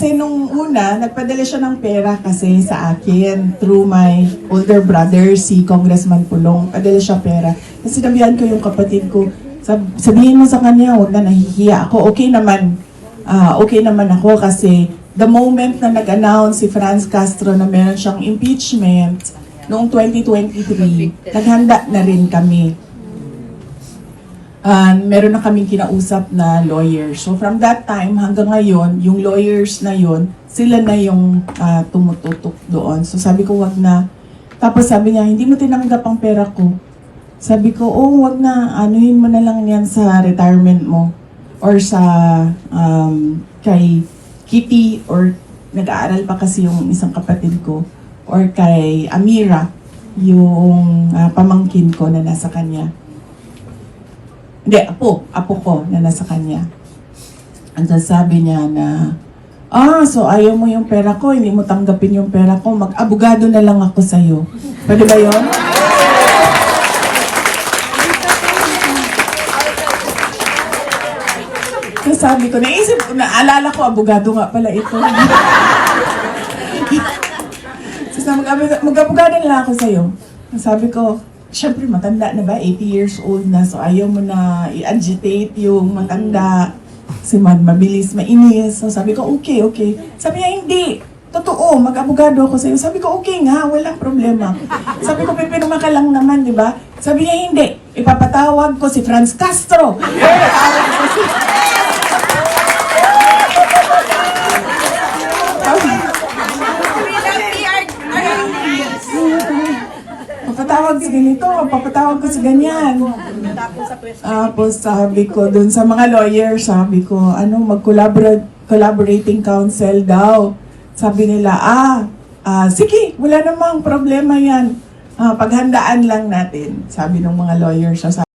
Kasi nung una, nagpadala siya ng pera kasi sa akin through my older brother, si Congressman Pulong. Padala siya pera. Kasi sinabihan ko yung kapatid ko, sabihin mo sa kanya, huwag na, nahihiya ako. Okay naman. Okay naman ako kasi the moment na nag-announce si Franz Castro na meron siyang impeachment noong 2023, naghanda na rin kami. Meron na kaming kinausap na lawyer. So from that time hanggang ngayon, yung lawyers na yon, sila na yung tumututok doon. So sabi ko, wag na. Tapos sabi niya, hindi mo tinanggap ang pera ko. Sabi ko, oh, wag na. Anuhin mo na lang yan sa retirement mo. Or sa kay Kitty, or nag-aaral pa kasi yung isang kapatid ko. Or kay Amira, yung pamangkin ko na nasa kanya. Hindi, apo ko na nasa kanya. Ang sabi niya na, so ayaw mo yung pera ko, hindi mo tanggapin yung pera ko, mag-abogado na lang ako sa'yo. Pwede ba yun? So sabi ko, naisip ko, naalala ko, abogado nga pala ito. So mag-abogado na lang ako sa'yo. Sabi ko, siyempre, matanda na ba? 80 years old na. So, ayaw mo na i-agitate yung matanda. Kasi mabilis, mainis. So, sabi ko, okay. Sabi niya, hindi. Totoo, mag-abogado ako sa'yo. Sabi ko, okay nga, walang problema. Sabi ko, pipirma ka lang naman, di ba? Sabi niya, hindi. Ipapatawag ko si Franz Castro. Papatawag ko sa ganyan. Tapos sabi ko dun sa mga lawyers, sabi ko, mag-collaborating counsel daw. Sabi nila, sige, wala namang problema yan. Paghandaan lang natin, sabi ng mga lawyers.